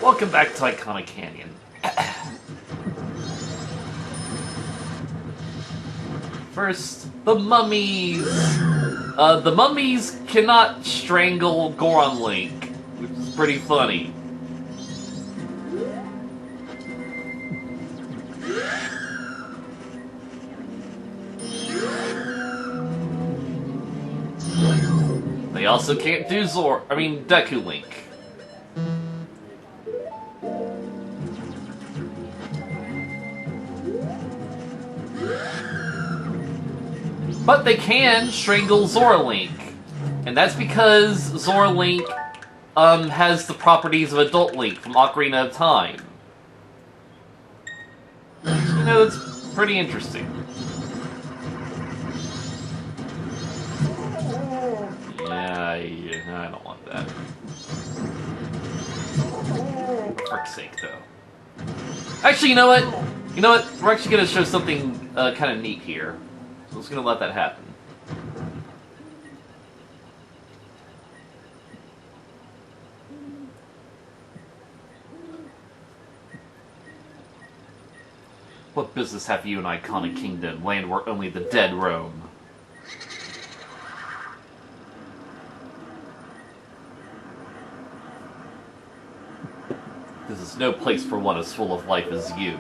Welcome back to Ikana Canyon. First, the mummies. The mummies cannot strangle Goron Link, which is pretty funny. They also can't do Deku Link. But they can strangle Zora Link. And that's because Zora Link has the properties of Adult Link from Ocarina of Time. You know, it's pretty interesting. Yeah, I don't want that. For frick's sake, though. Actually, you know what? We're actually going to show something kind of neat here. So I'm just going to let that happen. What business have you in Iconic Kingdom, land where only the dead roam? This is no place for one as full of life as you.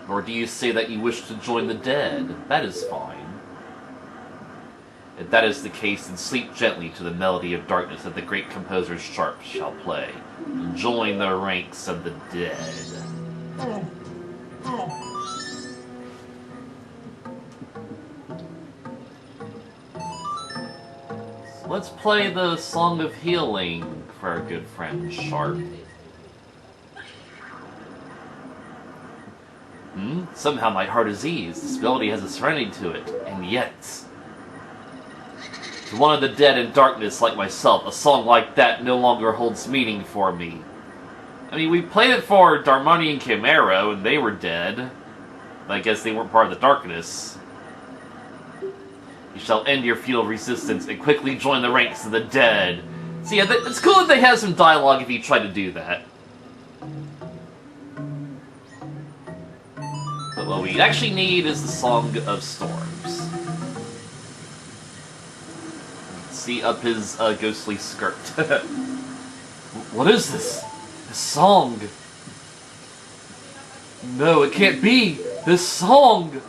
Nor do you say that you wish to join the dead. That is fine. If that is the case, then sleep gently to the melody of darkness that the great composer's sharp shall play, and join the ranks of the dead. So let's play the Song of Healing for our good friend Sharp. Somehow my heart is eased. This melody has a serenity to it, and yet... to one of the dead in darkness like myself, a song like that no longer holds meaning for me. I mean, we played it for Darmani and Camaro, and they were dead. But I guess they weren't part of the darkness. You shall end your feudal resistance and quickly join the ranks of the dead. See, yeah, it's cool if they have some dialogue if you try to do that. But what we actually need is the Song of Storms. See up his ghostly skirt. What is this? This song? No, it can't be! This song!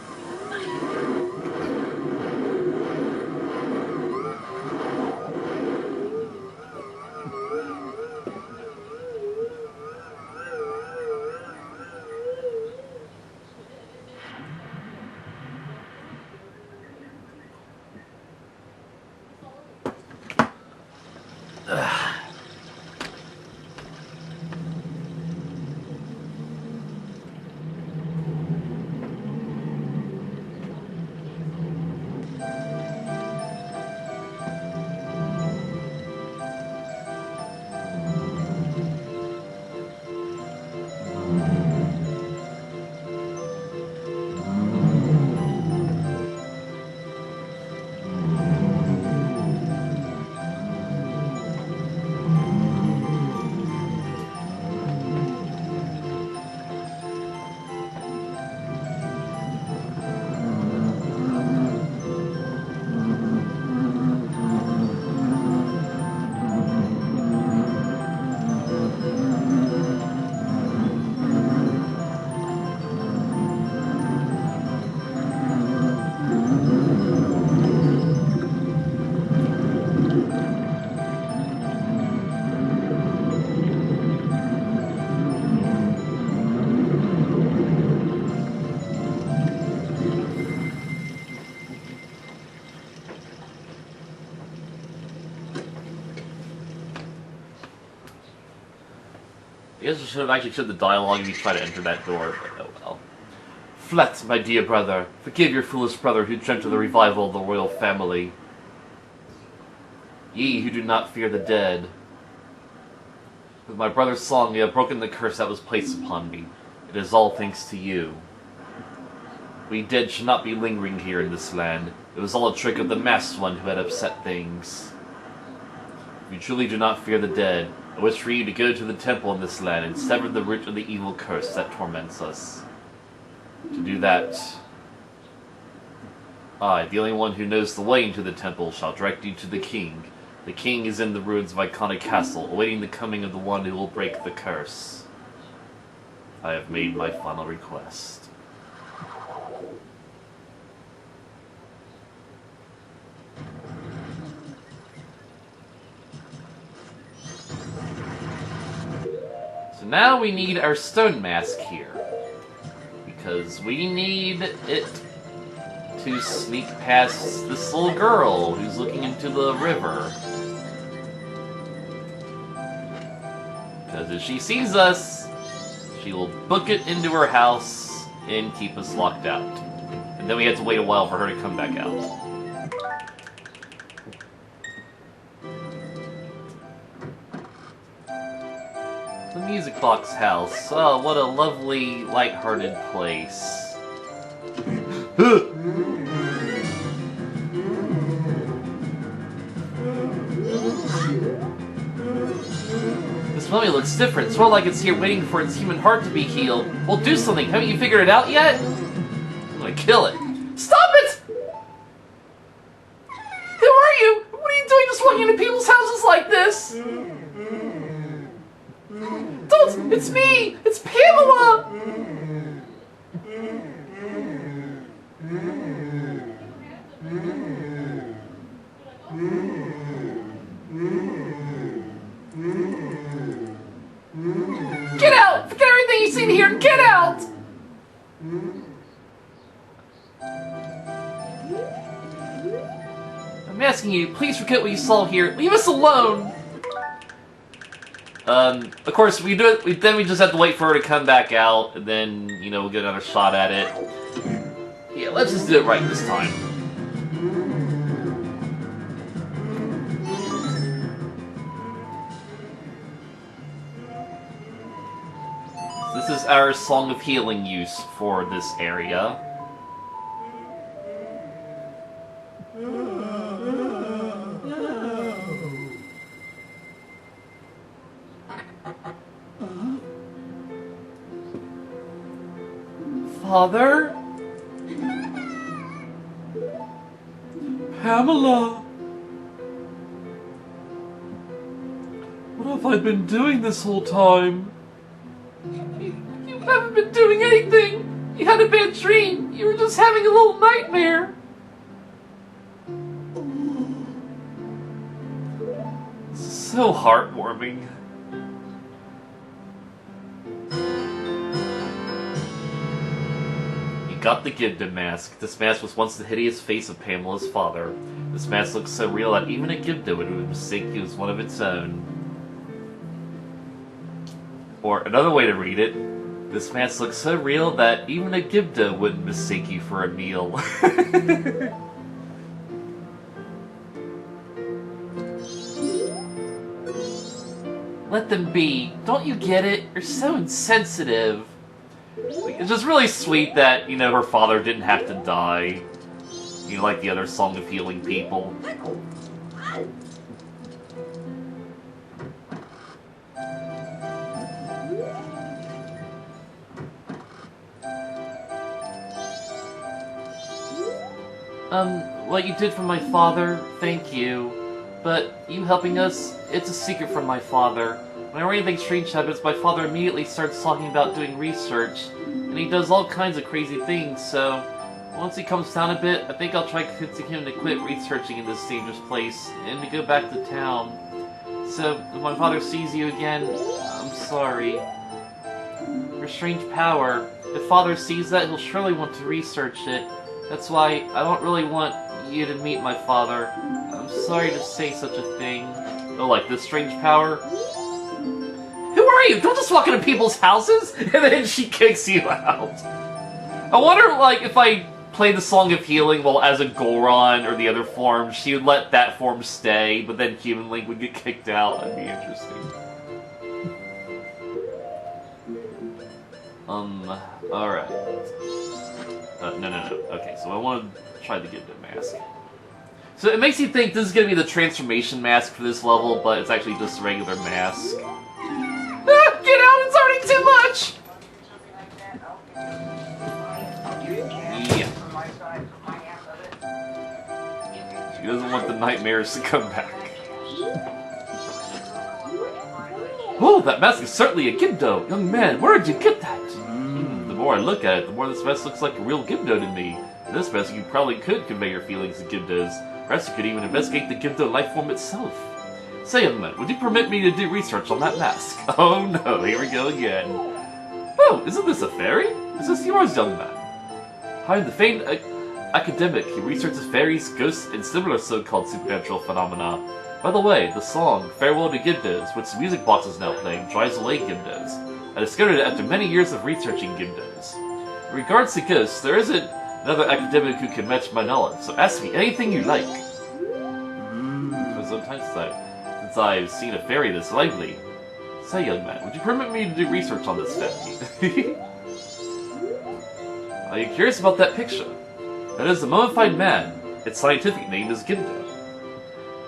I guess I should have actually showed the dialogue if you try to enter that door, but oh well. Flet, my dear brother, forgive your foolish brother who dreamt of the revival of the royal family. Ye who do not fear the dead. With my brother's song, you have broken the curse that was placed upon me. It is all thanks to you. We dead should not be lingering here in this land. It was all a trick of the masked one who had upset things. If you truly do not fear the dead, I wish for you to go to the temple in this land and sever the root of the evil curse that torments us. To do that, I, the only one who knows the way into the temple, shall direct you to the king. The king is in the ruins of Ikana Castle, awaiting the coming of the one who will break the curse. I have made my final request. So now we need our stone mask here. Because we need it to sneak past this little girl who's looking into the river. Because if she sees us, she will book it into her house and keep us locked out. And then we have to wait a while for her to come back out. The Music Box House. Oh, what a lovely, light-hearted place. This mummy looks different. It's more like it's here waiting for its human heart to be healed. Well, do something. Haven't you figured it out yet? I'm gonna kill it. Stop it! Who are you? What are you doing just walking into people's houses like this? Don't! It's me! It's Pamela! Get out! Forget everything you've seen here! Get out! I'm asking you, please forget what you saw here. Leave us alone! Of course, we do it. Then we just have to wait for her to come back out, and then, you know, we'll get another shot at it. Yeah, let's just do it right this time. This is our Song of Healing use for this area. Father? Pamela? What have I been doing this whole time? You haven't been doing anything! You had a bad dream! You were just having a little nightmare! So heartwarming. Got the Gibda mask. This mask was once the hideous face of Pamela's father. This mask looks so real that even a Gibda would mistake you as one of its own. Or another way to read it, this mask looks so real that even a Gibda wouldn't mistake you for a meal. Let them be. Don't you get it? You're so insensitive. It's just really sweet that, you know, her father didn't have to die. You know, like the other Song of Healing people. What you did for my father, thank you. But you helping us, it's a secret from my father. Whenever anything strange happens, my father immediately starts talking about doing research, and he does all kinds of crazy things, so once he comes down a bit, I think I'll try convincing him to quit researching in this dangerous place, and to go back to town. So, if my father sees you again, I'm sorry. Your strange power. If father sees that, he'll surely want to research it. That's why I don't really want you to meet my father. I'm sorry to say such a thing. Oh, like this strange power? Who are you? Don't just walk into people's houses! And then she kicks you out. I wonder, like, if I play the Song of Healing while as a Goron or the other form, she would let that form stay, but then Human Link would get kicked out. That'd be interesting. Alright. No. Okay, so I want to try to get the mask. So it makes you think this is going to be the transformation mask for this level, but it's actually just a regular mask. Ah, get out! It's already too much! Yeah. She doesn't want the nightmares to come back. Oh, that mask is certainly a Gibdo! Young man, where did you get that? The more I look at it, the more this mask looks like a real Gibdo to me. In this mask, you probably could convey your feelings to Gibdos. Perhaps you could even investigate the Gibdo life form itself. Say, young man, would you permit me to do research on that mask? Oh no, here we go again. Oh, isn't this a fairy? Is this yours, young man? I am the famed academic. He researches fairies, ghosts, and similar so-called supernatural phenomena. By the way, the song, Farewell to Gibdos, which the music box is now playing, drives away Gibdos. I discovered it after many years of researching Gibdos. In regards to ghosts, there isn't another academic who can match my knowledge, so ask me anything you like. Sometimes since I've seen a fairy this lively. Say, young man, would you permit me to do research on this fairy? Are you curious about that picture? That is a mummified man. Its scientific name is Gibdo.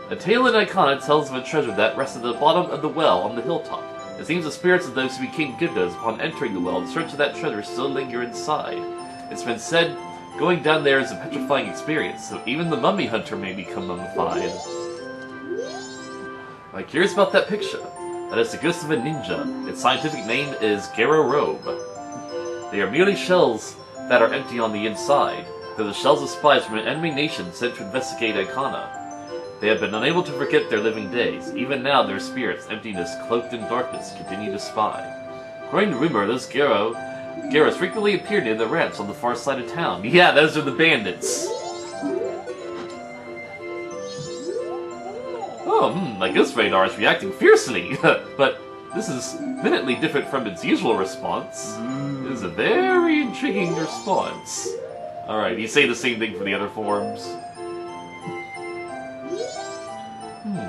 A tale in Ikana tells of a treasure that rests at the bottom of the well on the hilltop. It seems the spirits of those who became Gibdos upon entering the well in search of that treasure still linger inside. It's been said going down there is a petrifying experience, so even the mummy hunter may become mummified. Am I curious about that picture? That is the ghost of a ninja. Its scientific name is Garo Robe. They are merely shells that are empty on the inside. They're the shells of spies from an enemy nation sent to investigate Ikana. They have been unable to forget their living days. Even now, their spirits, emptiness, cloaked in darkness, continue to spy. According to rumor, those Garos frequently appear near the ranch on the far side of town. Yeah, those are the bandits. Oh, my ghost radar is reacting fiercely. But this is minutely different from its usual response. It is a very intriguing response. Alright, you say the same thing for the other forms.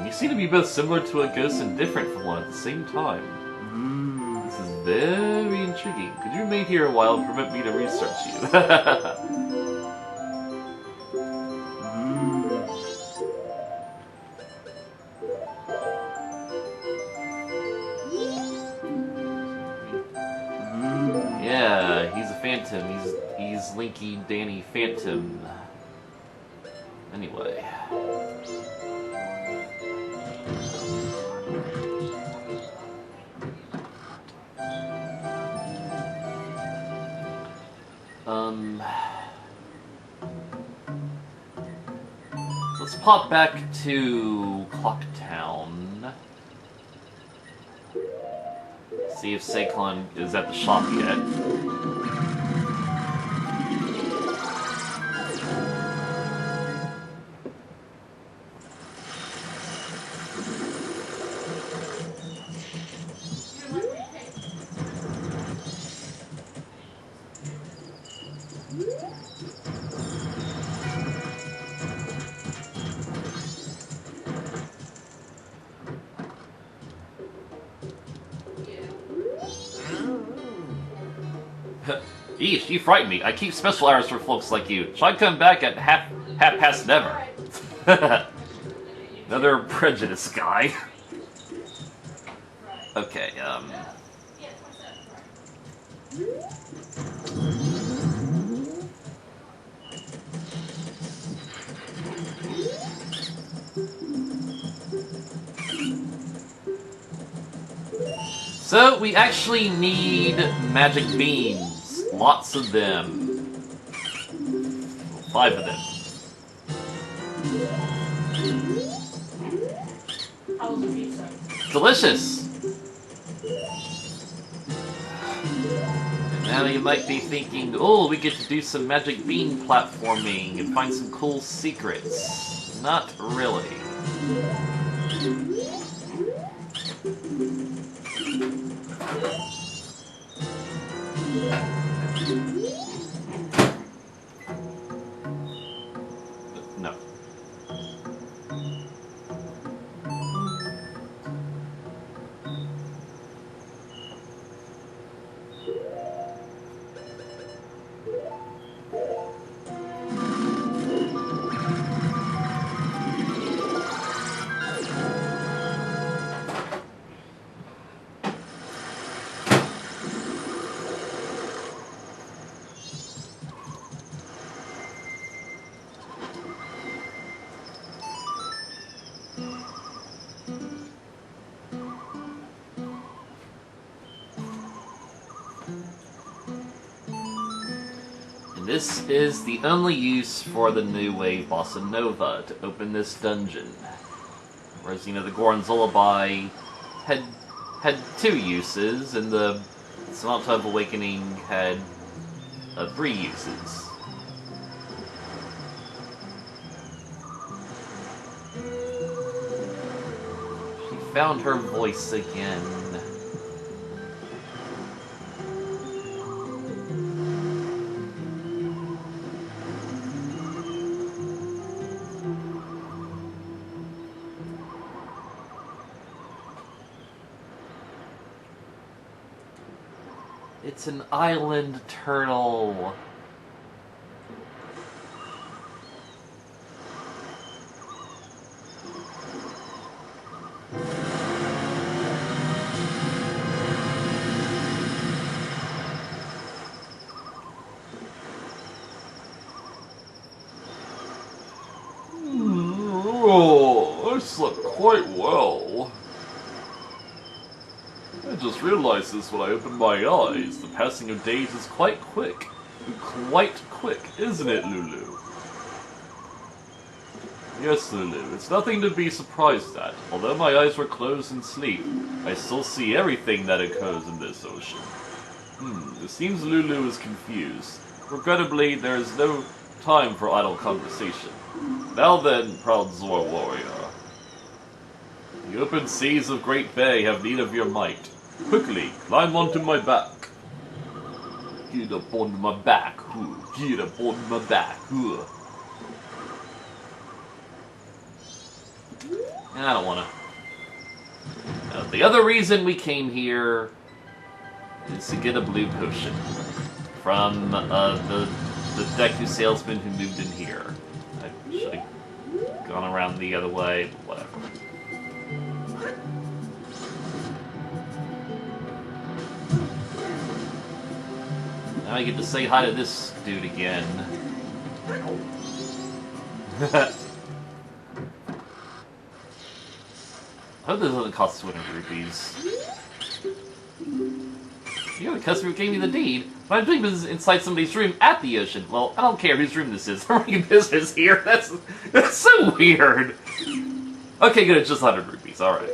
You seem to be both similar to a ghost and different from one at the same time. This is very intriguing. Could you remain here a while and permit me to research you? Yeah, he's a phantom. He's Linky Danny Phantom. Anyway. Let's pop back to Clocktown. See if Seikon is at the shop yet. Eesh, you frighten me. I keep special hours for folks like you. Shall I come back at half past never? Another prejudice guy. Okay, So, we actually need magic beans. Lots of them. 5 of them. Delicious! And now you might be thinking, oh, we get to do some magic bean platforming and find some cool secrets. Not really. No. This is the only use for the new wave Bossa Nova to open this dungeon. Whereas, you know, the Goron's Lullaby had 2 uses, and the Sonata of Awakening had 3 uses. She found her voice again. It's an island turtle. Oh, I slept quite well. I just realized this when I opened my eyes. The passing of days is quite quick. Quite quick, isn't it, Lulu? Yes, Lulu, it's nothing to be surprised at. Although my eyes were closed in sleep, I still see everything that occurs in this ocean. It seems Lulu is confused. Regrettably, there is no time for idle conversation. Now then, proud Zor warrior. The open seas of Great Bay have need of your might. Quickly, climb onto my back. Get up on my back, get up on my back. I don't wanna. The other reason we came here is to get a blue potion from the Deku salesman who moved in here. I should have gone around the other way, but whatever. Now I get to say hi to this dude again. I hope this doesn't cost 200 rupees. You know, the customer gave me the deed. My dream is inside somebody's room at the ocean. Well, I don't care whose room this is. I'm running a business here. That's so weird. Okay, good. It's just 100 rupees. All right.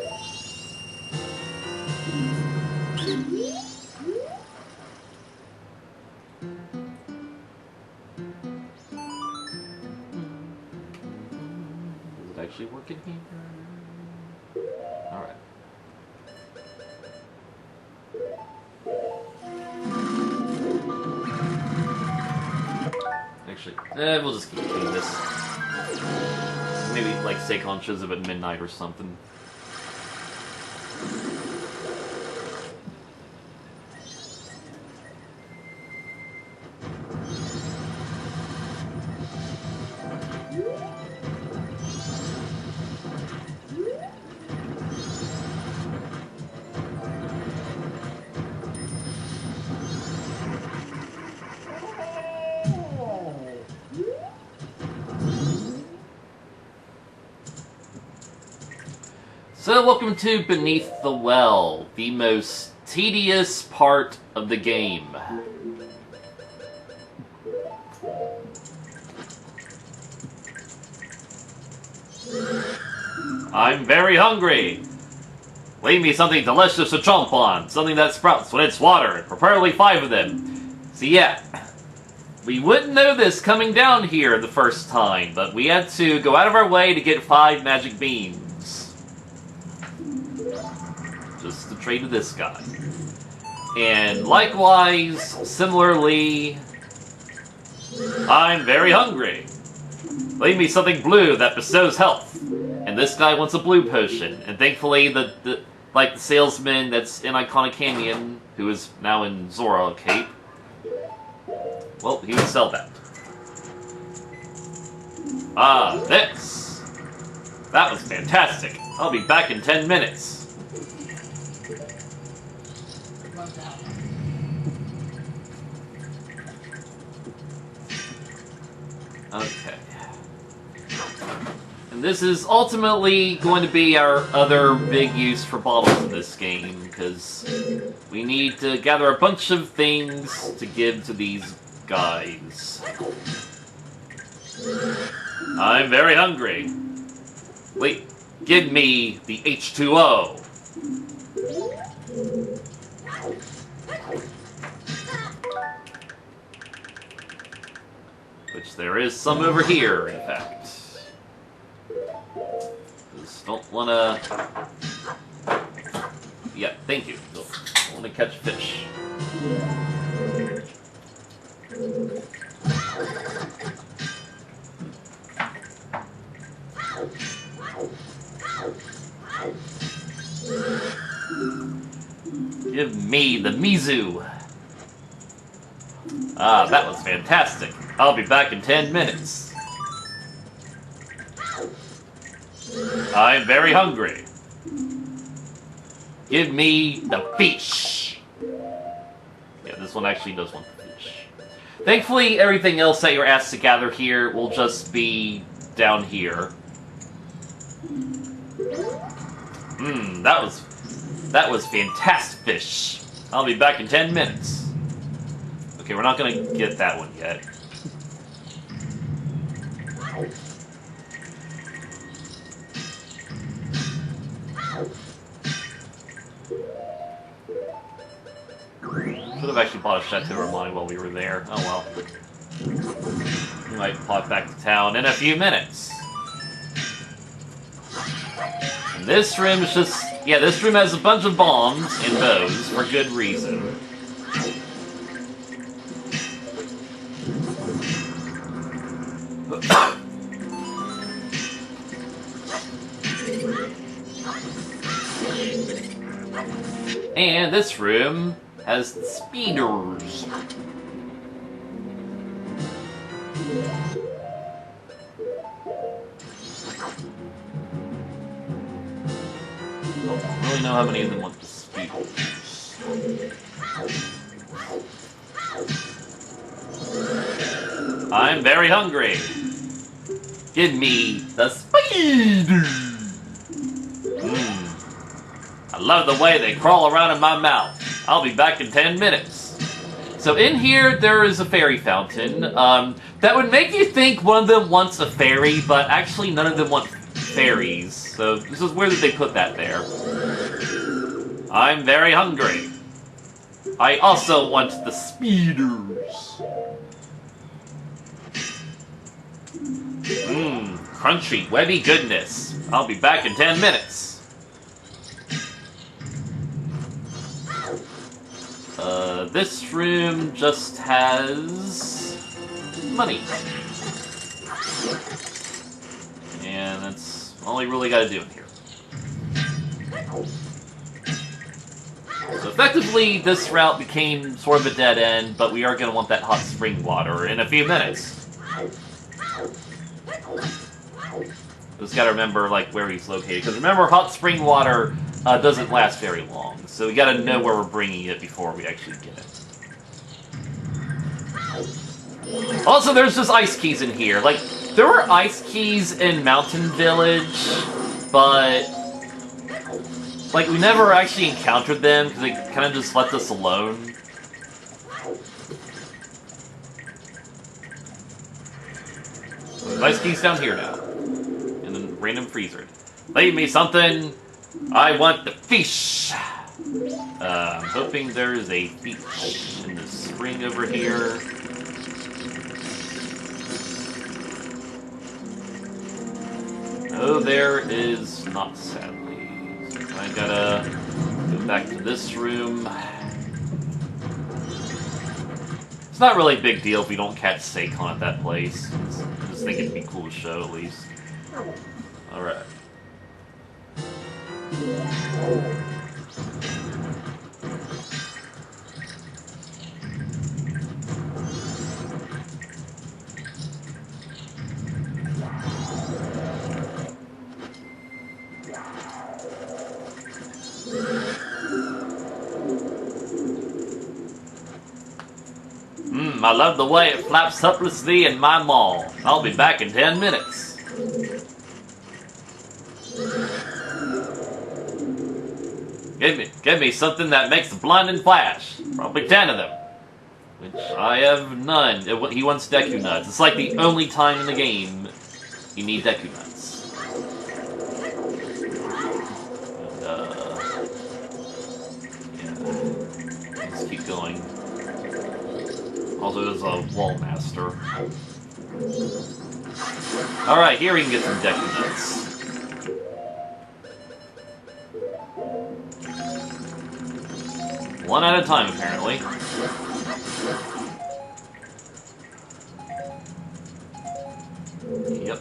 Is it actually working here? All right. Actually, we'll just keep doing this. Maybe, like, Seikon shows up at midnight or something. So, welcome to Beneath the Well, the most tedious part of the game. I'm very hungry. Leave me something delicious to chomp on, something that sprouts when it's watered, preferably 5 of them. So yeah, we wouldn't know this coming down here the first time, but we had to go out of our way to get 5 magic beans. Just to trade to this guy. And likewise, similarly, I'm very hungry. Leave me something blue that bestows health. And this guy wants a blue potion. And thankfully, the salesman that's in Ikana Canyon, who is now in Zora Cape, well, he would sell that. Ah, this! That was fantastic. I'll be back in 10 minutes. Okay. And this is ultimately going to be our other big use for bottles in this game, because we need to gather a bunch of things to give to these guys. I'm very hungry. Wait, give me the H2O. Which there is some over here, in fact. Just don't wanna... Yeah, thank you. Don't wanna catch fish. Give me the Mizu. Ah, that was fantastic. I'll be back in 10 minutes. I'm very hungry. Give me the fish. Yeah, this one actually does want the fish. Thankfully, everything else that you're asked to gather here will just be down here. That was fantastic fish. I'll be back in 10 minutes. Okay, we're not gonna get that one yet. Should have actually bought a Chateau Romani while we were there. Oh well. We might pop back to town in a few minutes. And this room is just... Yeah, this room has a bunch of bombs and bows for good reason. And this room has speeders. I don't really know how many of them want the speeders. I'm very hungry. Give me the speeder. I love the way they crawl around in my mouth. I'll be back in 10 minutes. So in here, there is a fairy fountain. That would make you think one of them wants a fairy, but actually none of them want fairies. So this is where did they put that there? I'm very hungry. I also want the speeders. Crunchy, webby goodness. I'll be back in 10 minutes. This room just has money. And that's all you really gotta do in here. So effectively, this route became sort of a dead end, but we are gonna want that hot spring water in a few minutes. Just gotta remember, like, where he's located. Because remember, hot spring water doesn't last very long. So we gotta know where we're bringing it before we actually get it. Also, there's just ice keys in here. Like, there were ice keys in Mountain Village, but... like, we never actually encountered them, because they kind of just left us alone. There's ice keys down here now. And then random freezer. Leave me something! I want the fish! I'm hoping there is a fish in the spring over here. No, there is not, sadly. So I gotta go back to this room. It's not really a big deal if we don't catch Seikon at that place. I just think it'd be cool to show, at least. Alright. I love the way it flaps helplessly in my maw. I'll be back in 10 minutes. Give me something that makes a blinding flash. Probably 10 of them. Which I have none. He wants Deku Nuts. It's like the only time in the game you need Deku Nuts. And, yeah. Let's keep going. Also, there's a Wall Master. Alright, here we can get some Deku Nuts. One at a time, apparently. Yep.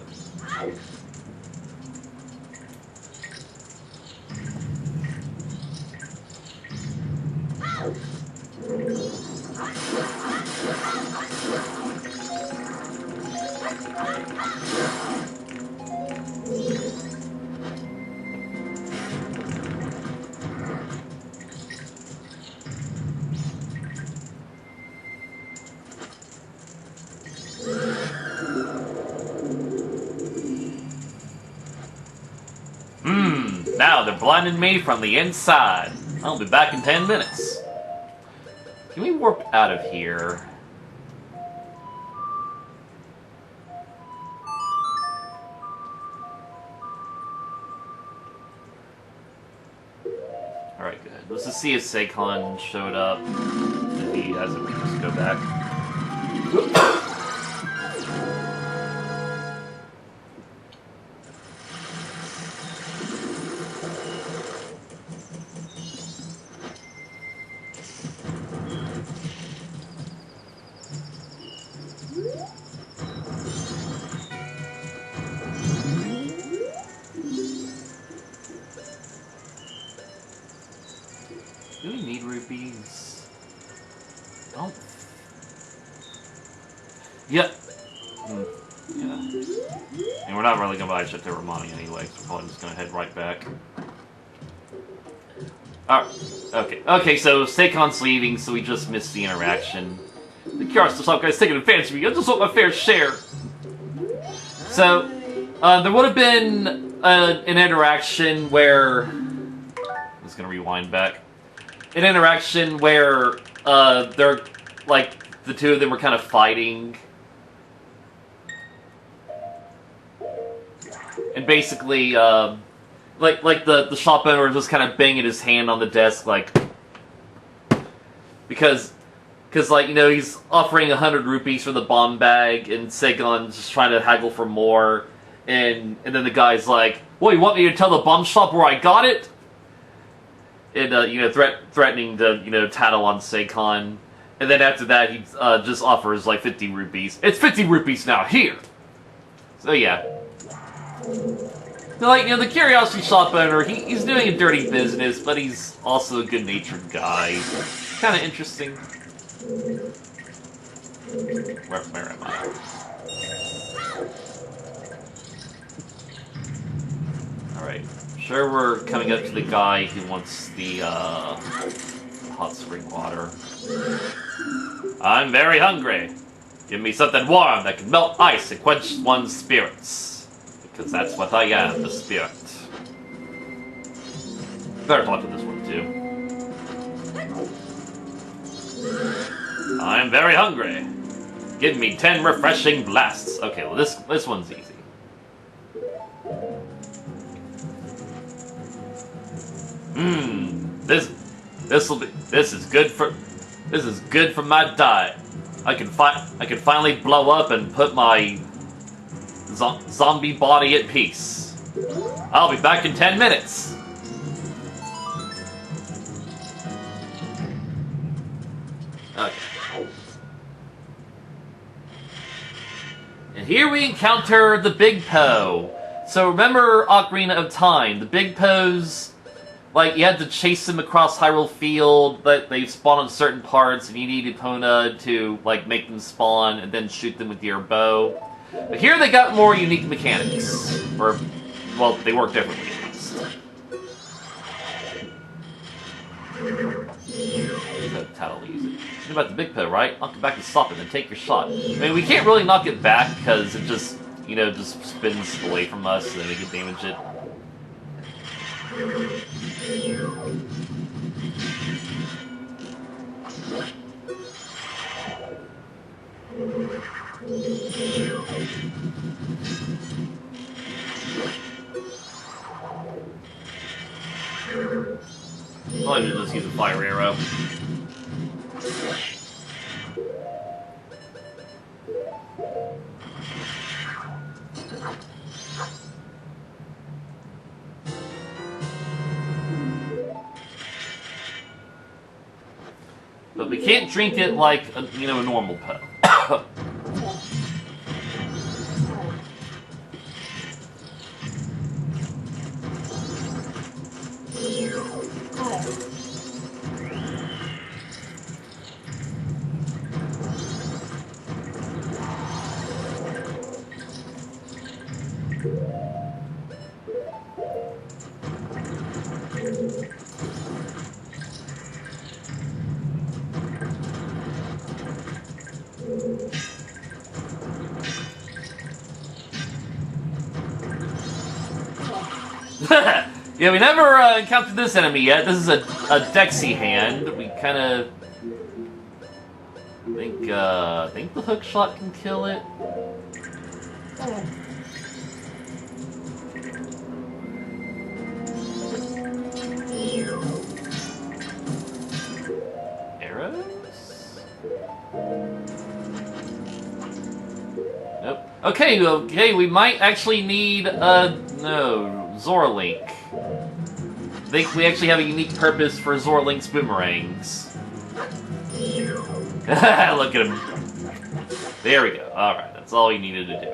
Now they're blinding me from the inside. I'll be back in 10 minutes. Can we warp out of here? Alright, good. Let's just see if Seikon showed up. If he hasn't, we can just go back. Do we need rupees? Oh. Yeah. Yeah. And we're not really gonna buy shit to Romani anyway, so we're probably just gonna head right back. Alright. Okay, so Seikon's leaving, so we just missed the interaction. The Kiara Stop guy's taking advantage of me. I just want my fair share. So, there would have been an interaction where... I'm just gonna rewind back. An interaction where they're like the two of them were kind of fighting, and basically like the shop owner was just kind of banging his hand on the desk like because like, you know, he's offering 100 rupees for the bomb bag and Seikon's just trying to haggle for more, and then the guy's like, "Well, you want me to tell the bomb shop where I got it?" And, you know, threatening to, you know, tattle on Seikon. And then after that, he just offers, like, 50 rupees. It's 50 rupees now, here! So, yeah. Like, you know, the Curiosity Shop owner, he's doing a dirty business, but he's also a good-natured guy. Kind of interesting. Where am I? Alright. Sure, we're coming up to the guy who wants the hot spring water. I'm very hungry. Give me something warm that can melt ice and quench one's spirits. Because that's what I am, the spirit. Better talk to this one too. I'm very hungry. Give me 10 refreshing blasts. Okay, well this one's easy. This is good for my diet. I can finally blow up and put my zombie body at peace. I'll be back in 10 minutes. Okay. And here we encounter the Big Po. So remember Ocarina of Time, the Big Po's. Like, you had to chase them across Hyrule Field, but they spawn on certain parts, and you need Epona to, like, make them spawn, and then shoot them with your bow. But here they got more unique mechanics. Or, well, they work differently, at least. Tattle easy. Think about the Big Po, right? Knock it back and stop it, and take your shot. I mean, we can't really knock it back, because it just, you know, just spins away from us, and then we can damage it. I should just use a fire arrow. But we can't drink it like a, a normal pill. Yeah, we never encountered this enemy yet. This is a Dexy hand. We kind of think the hook shot can kill it. Arrows? Nope. Okay, we might actually need Zorlink. I think we actually have a unique purpose for Zorlink's boomerangs. Look at him. There we go. Alright, that's all you needed to do.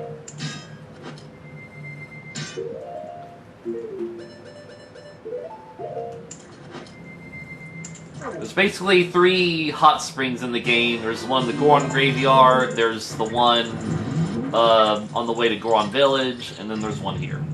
There's basically 3 hot springs in the game. There's one in the Goron Graveyard, there's the one on the way to Goron Village, and then there's one here.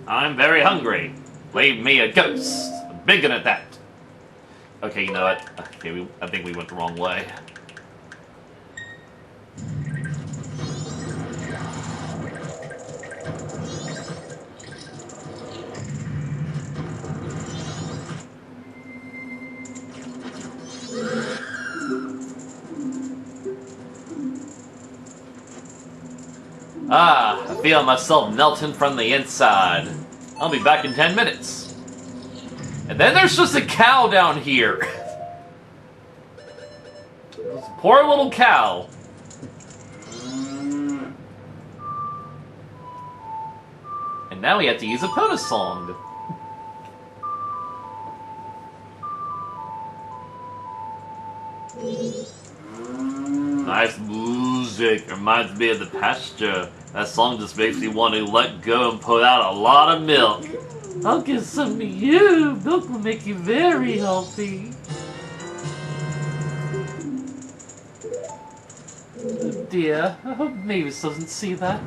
I'm very hungry. Leave me a ghost. I'm big at that. Okay, you know what? Okay, I think we went the wrong way. Ah, I feel myself melting from the inside. I'll be back in 10 minutes. And then there's just a cow down here. This poor little cow. And now we have to use a Pona song. Nice music. Reminds me of the pasture. That song just makes me want to let go and put out a lot of milk. I'll give some to you. Milk will make you very healthy. Oh dear, I hope Mavis doesn't see that.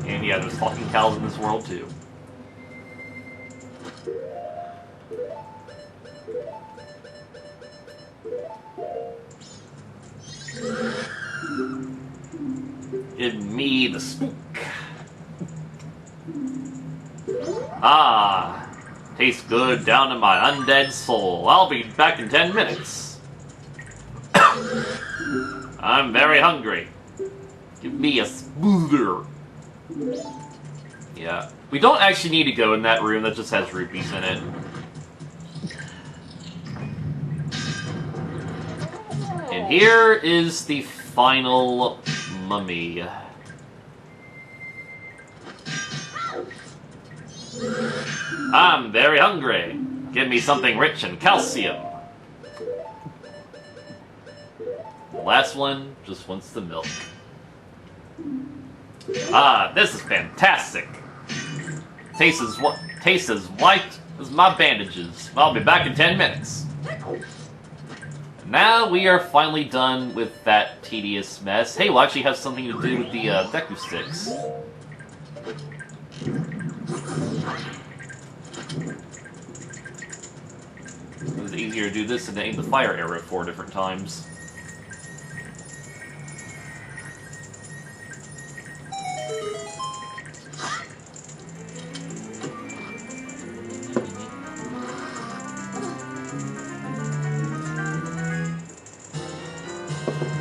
And yeah, there's fucking cows in this world too. Give me the spook. Ah, tastes good down in my undead soul. I'll be back in 10 minutes. I'm very hungry. Give me a smoother. Yeah, we don't actually need to go in that room that just has rupees in it. And here is the final mummy. I'm very hungry. Give me something rich in calcium. The last one just wants the milk. Ah, this is fantastic. Tastes as white as my bandages. I'll be back in 10 minutes. Now we are finally done with that tedious mess. Hey, we'll actually have something to do with the Deku Sticks. It was easier to do this than to aim the fire arrow 4 different times.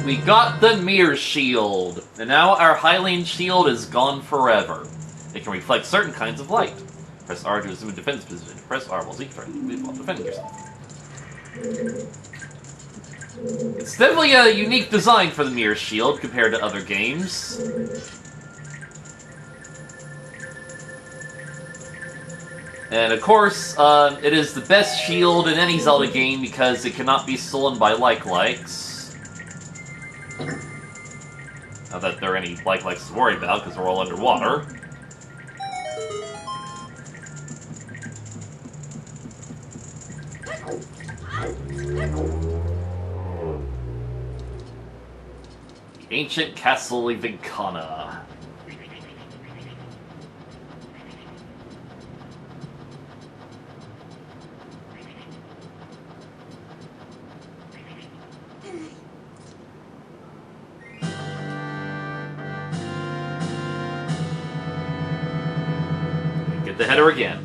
We got the Mirror Shield, and now our Hylian Shield is gone forever. It can reflect certain kinds of light. Press R to assume a defense position. Press R while Z tries to move while defending yourself. It's definitely a unique design for the Mirror Shield compared to other games. And of course, it is the best shield in any Zelda game because it cannot be stolen by like-likes. Not that there are any like-likes to worry about, because we're all underwater. The ancient castle of Ikana. Get the header again.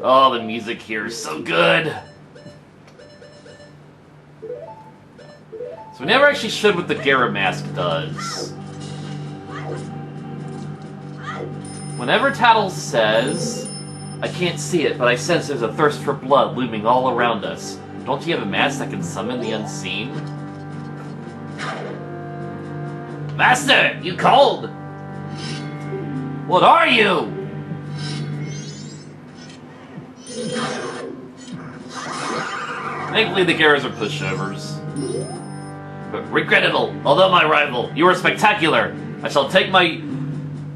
Oh, the music here is so good! So we never actually showed what the Gara mask does. Whenever Tattle says, "I can't see it, but I sense there's a thirst for blood looming all around us. Don't you have a mask that can summon the unseen?" Master, you called! What are you? Thankfully, the Garas are pushovers. But regrettable, although my rival, you are spectacular. I shall take my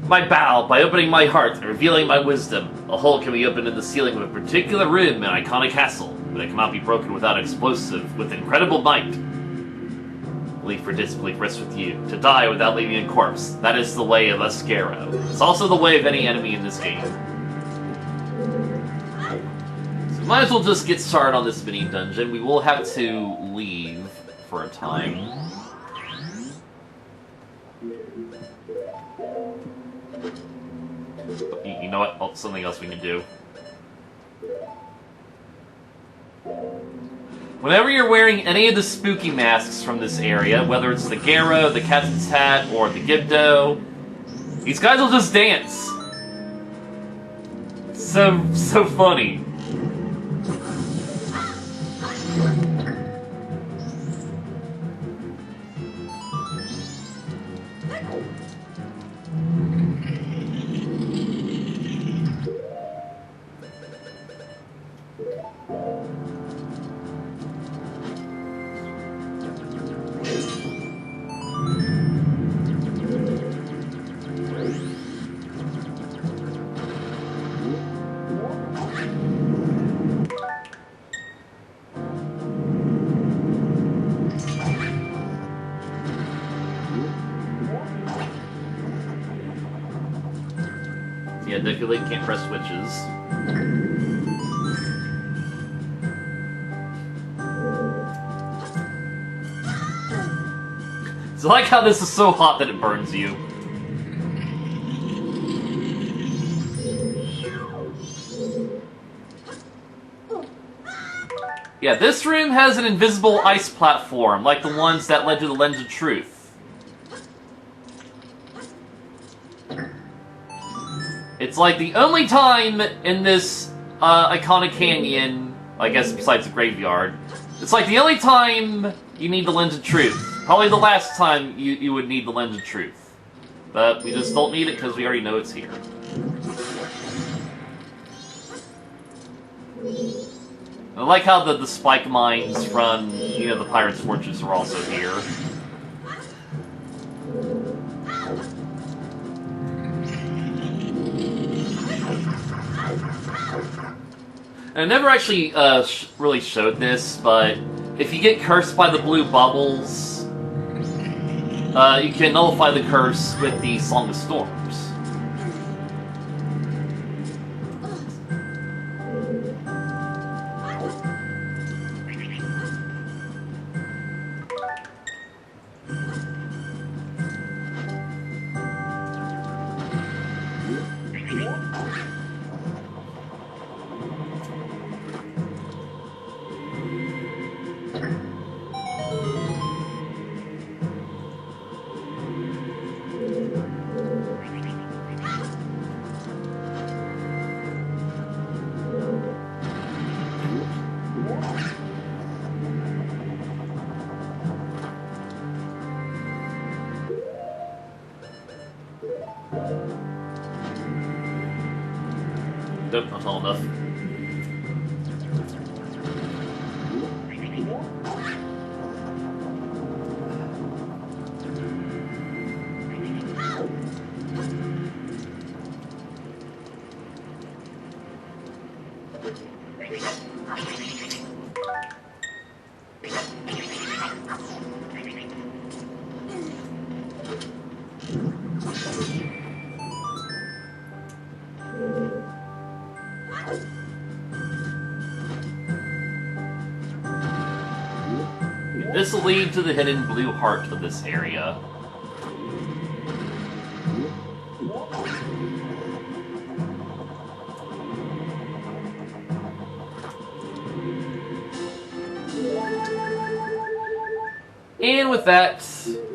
bow by opening my heart and revealing my wisdom. A hole can be opened in the ceiling of a particular room in Ikana Castle, but it cannot be broken without explosive with incredible might. Belief or disbelief rests with you. To die without leaving a corpse, that is the way of Ascaro. It's also the way of any enemy in this game. So might as well just get started on this mini dungeon. We will have to leave for a time. You know what? Oh, something else we can do. Whenever you're wearing any of the spooky masks from this area, whether it's the Gara, the Captain's Hat, or the Gibdo, these guys will just dance. It's so funny. Yeah, Deku Link can't press switches. So I like how this is so hot that it burns you. Yeah, this room has an invisible ice platform, like the ones that led to the Lens of Truth. It's like the only time in this Ikana Canyon, I guess besides the graveyard, it's like the only time you need the Lens of Truth. Probably the last time you would need the Lens of Truth. But we just don't need it because we already know it's here. I like how the spike mines from, you know, the Pirate's Fortress are also here. I never actually really showed this, but if you get cursed by the blue bubbles, you can nullify the curse with the Song of Storms. Nope, not tall enough. This will lead to the hidden blue heart of this area. And with that,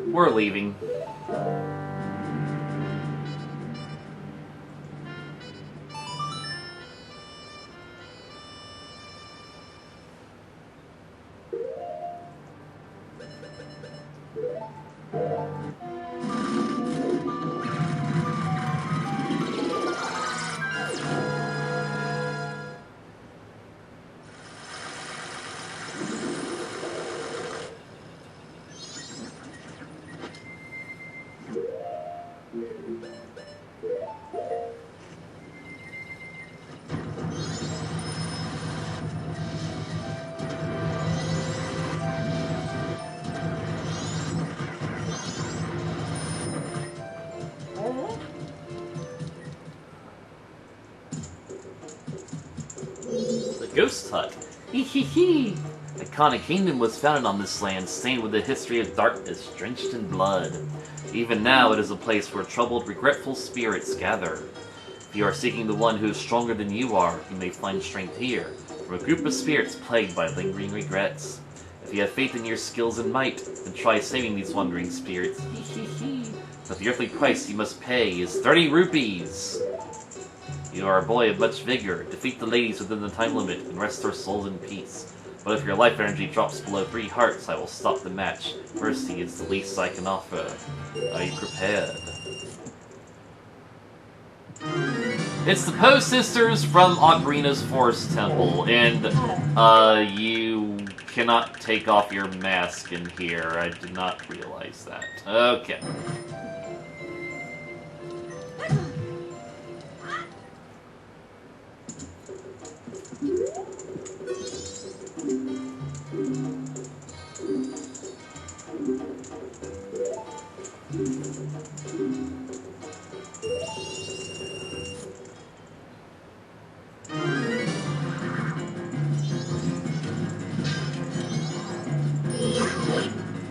we're leaving. Ghost Hut. Hee hee hee! Ikana Kingdom was founded on this land, stained with a history of darkness, drenched in blood. Even now, it is a place where troubled, regretful spirits gather. If you are seeking the one who is stronger than you are, you may find strength here, from a group of spirits plagued by lingering regrets. If you have faith in your skills and might, then try saving these wandering spirits. Hee hee hee! But the earthly price you must pay is 30 rupees! You are a boy of much vigor. Defeat the ladies within the time limit and rest their souls in peace. But if your life energy drops below 3 hearts, I will stop the match. Mercy is the least I can offer. Are you prepared? It's the Poe sisters from Ocarina's Forest Temple, and you cannot take off your mask in here. I did not realize that. Okay.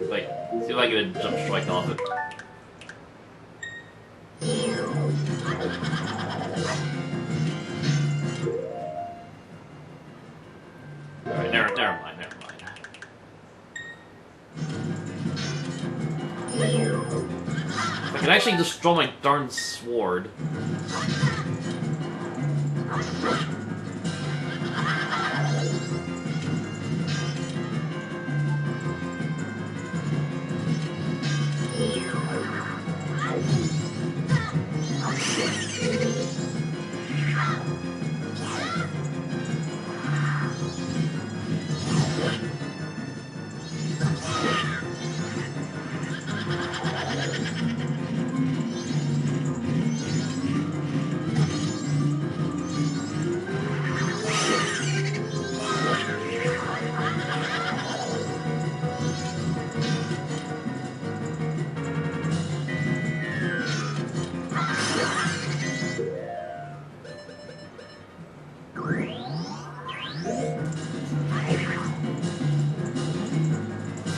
Wait, see if I get a jump strike off it. Alright, never mind. If I can actually destroy my darn sword.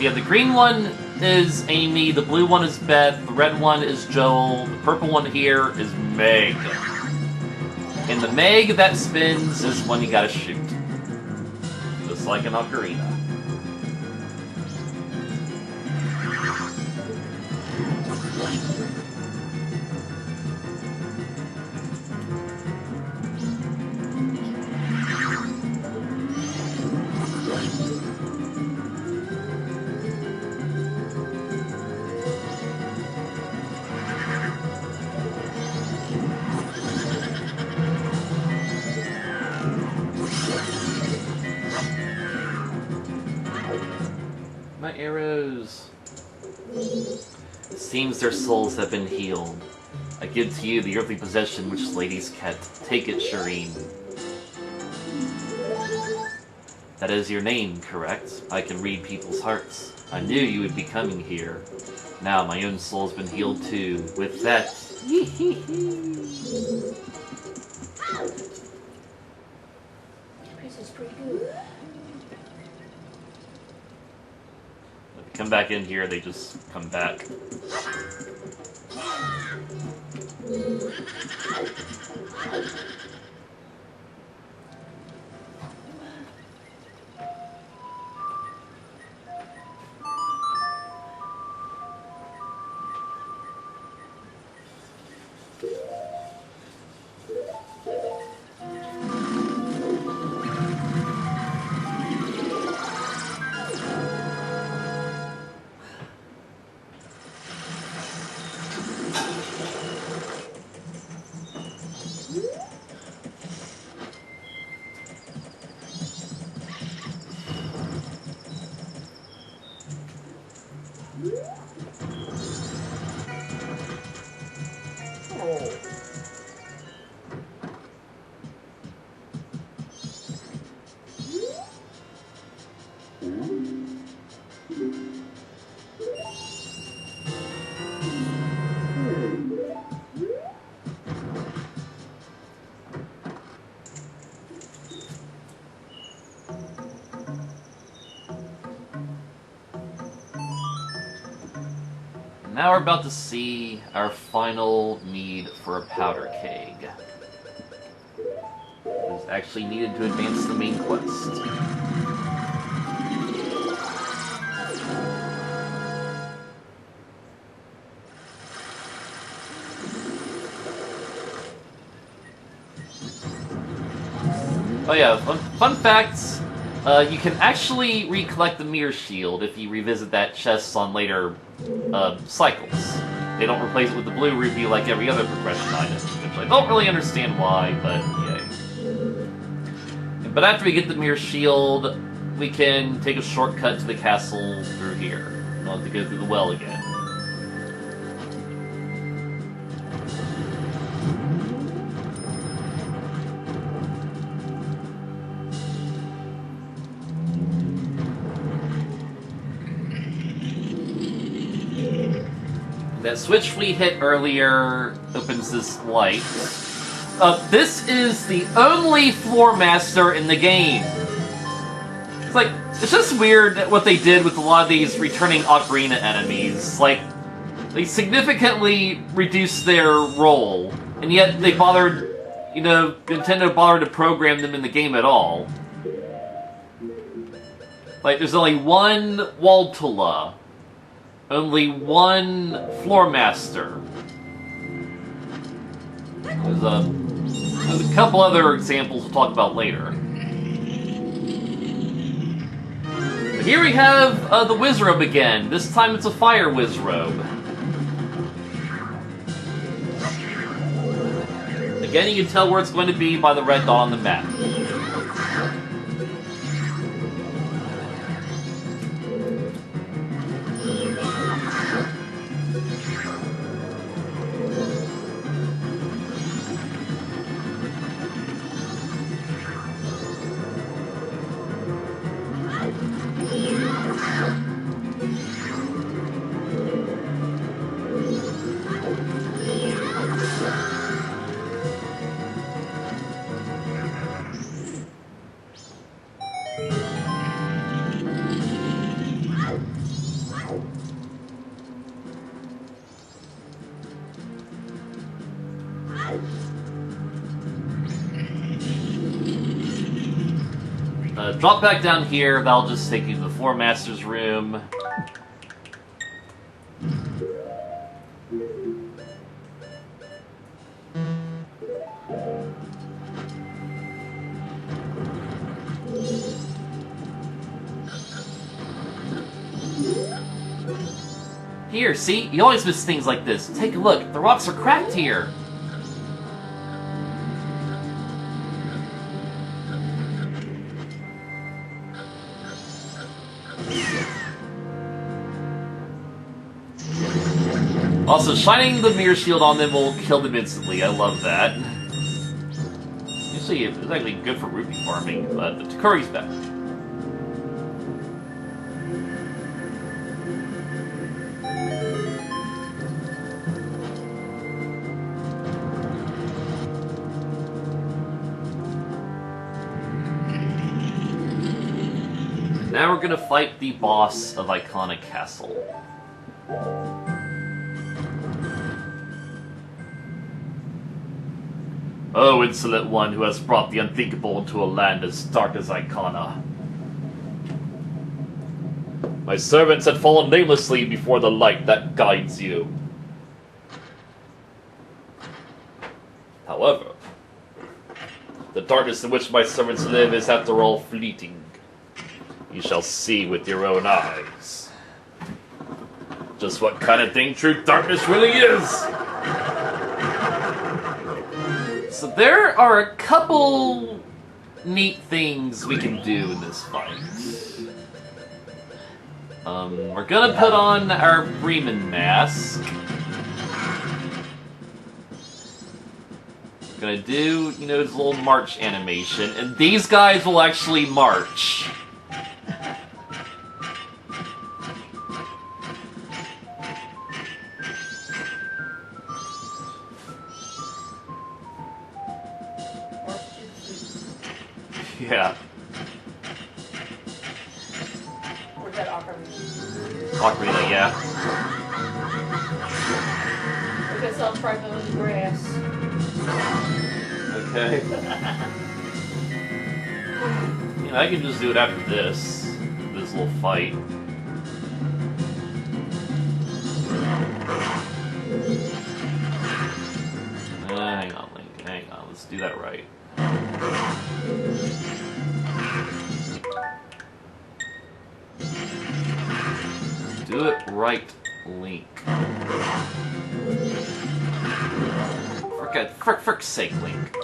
yeah, the green one is Amy, the blue one is Beth, the red one is Joel, the purple one here is Meg. And the Meg that spins is one you gotta shoot. Just like an ocarina. My arrows. It seems their souls have been healed. I give to you the earthly possession which ladies kept. Take it, Shireen. That is your name, correct? I can read people's hearts. I knew you would be coming here. Now my own soul's been healed too. With that... This is pretty good. When they come back in here, they just come back. Now we're about to see our final need for a powder keg. It is actually needed to advance the main quest. Oh yeah, fun facts. You can actually recollect the mirror shield if you revisit that chest on later cycles. They don't replace it with the blue ruby like every other progression item, which I don't really understand why, but yay. But after we get the mirror shield, we can take a shortcut to the castle through here. We'll have to go through the well again. That switch we hit earlier opens this light. This is the only floor master in the game. It's like, it's just weird what they did with a lot of these returning Ocarina enemies. Like, they significantly reduced their role, and yet they bothered, you know, Nintendo bothered to program them in the game at all. Like, there's only one Waltula. Only one floor master. There's a couple other examples we'll talk about later. But here we have the Wizrobe again. This time it's a fire Wizrobe. Again, you can tell where it's going to be by the red dot on the map. Drop back down here, that'll just take you to the Four Masters room. Here, see? You always miss things like this. Take a look. The rocks are cracked here. Also, shining the mirror shield on them will kill them instantly. I love that. Usually, it's actually good for rupee farming, but the Takuri's back. Now we're gonna fight the boss of Ikana Castle. Oh, insolent one who has brought the unthinkable into a land as dark as Ikana. My servants had fallen namelessly before the light that guides you. However, the darkness in which my servants live is after all fleeting. You shall see with your own eyes just what kind of thing true darkness really is. So there are a couple neat things we can do in this fight. We're gonna put on our Bremen mask. Gonna do, you know, his little march animation, and these guys will actually march. Yeah. Where's that ocarina? Ocarina, yeah. I guess I'll try mowing the grass. Okay. You know, I can just do it after this little fight. Hang on, Link. Hang on. Let's do that right. Do it right, Link. For frick's sake, Link.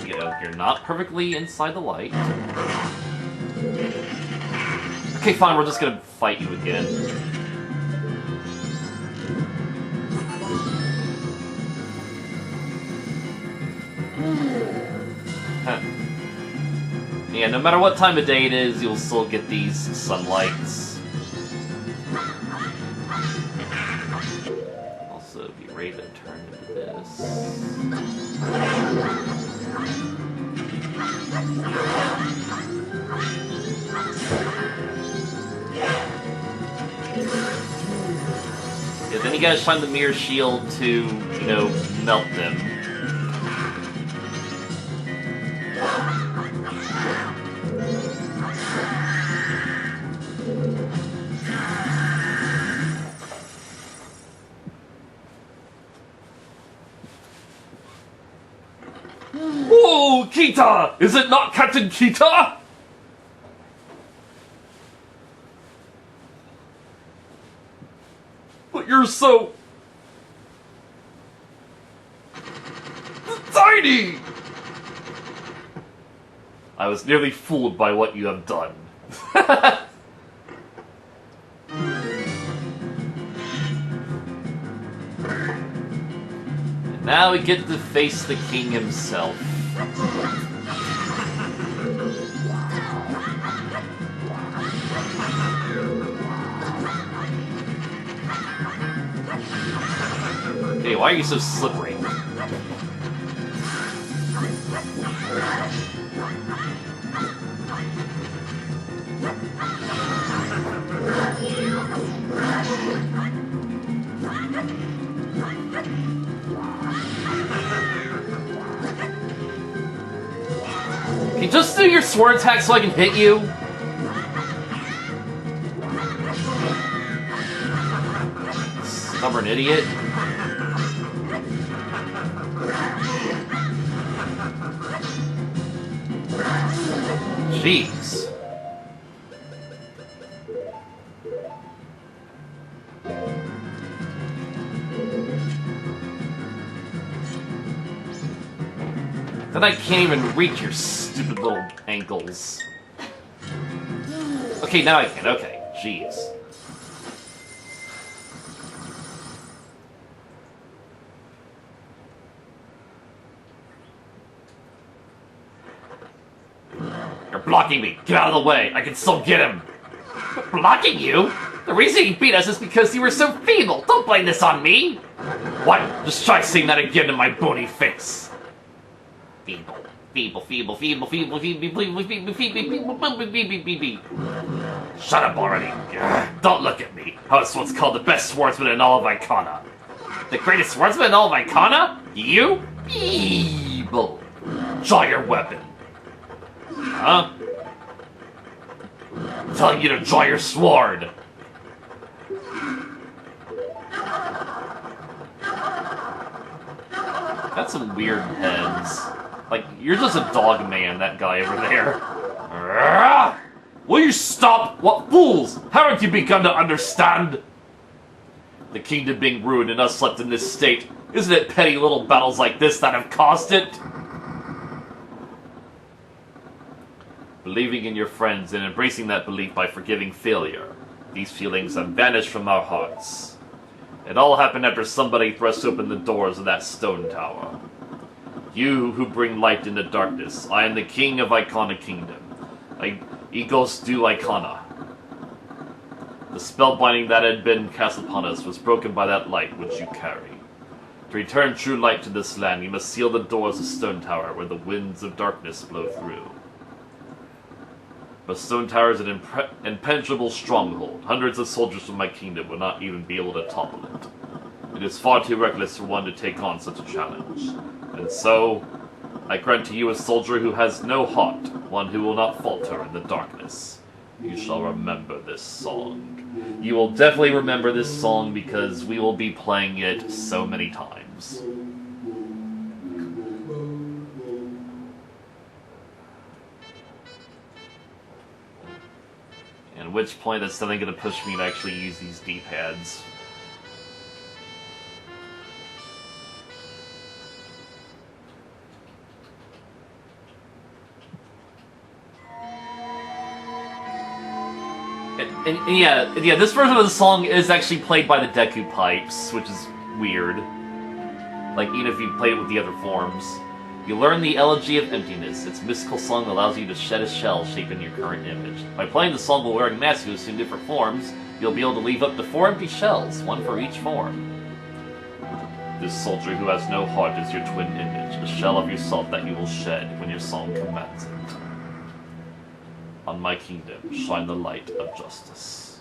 You know, you're not perfectly inside the light. Okay, fine, we're just gonna fight you again. Yeah, no matter what time of day it is, you'll still get these sunlights. Also, be ready to turn into this. Yeah, then you gotta shine the mirror shield to, you know, melt them. Whoa, Kita! Is it not Captain Kita? But you're so... tiny! I was nearly fooled by what you have done. And now we get to face the king himself. Hey, why are you so slippery? Hey, just do your sword attack so I can hit you. Stubborn idiot. Jeez. Then I can't even reach your stupid little ankles. Okay, now I can. Okay, jeez. You're blocking me. Get out of the way. I can still get him. Blocking you? The reason he beat us is because you were so feeble. Don't blame this on me. What? Just try saying that again to my bony face. Feeble. Feeble, feeble, feeble, feeble, feeble, feeble, feeble, feeble, feeble, feeble. Shut up already. Don't look at me. I was once called the best swordsman in all of Ikana. The greatest swordsman in all of Ikana? You? Feeble. Draw your weapon. Huh? I'm telling you to draw your sword. That's some weird heads. Like, you're just a dog man, that guy over there. Will you stop? What fools! Haven't you begun to understand? The kingdom being ruined and us left in this state. Isn't it petty little battles like this that have caused it? Believing in your friends and embracing that belief by forgiving failure. These feelings have vanished from our hearts. It all happened after somebody thrust open the doors of that stone tower. You who bring light into darkness, I am the king of Ikana Kingdom. Egos du Ikana. The spell binding that had been cast upon us was broken by that light which you carry. To return true light to this land, you must seal the doors of Stone Tower where the winds of darkness blow through. But Stone Tower is an impenetrable stronghold. Hundreds of soldiers from my kingdom would not even be able to topple it. It is far too reckless for one to take on such a challenge. And so, I grant to you a soldier who has no heart, one who will not falter in the darkness. You shall remember this song. You will definitely remember this song because we will be playing it so many times. At which point that's something going to push me to actually use these D-pads. And yeah, this version of the song is actually played by the Deku Pipes, which is weird. Like, even if you play it with the other forms. You learn the Elegy of Emptiness. Its mystical song allows you to shed a shell shaped in your current image. By playing the song while wearing masks who assume different forms, you'll be able to leave up to 4 empty shells, one for each form. This soldier who has no heart is your twin image, a shell of yourself that you will shed when your song commands it. On my kingdom, shine the light of justice.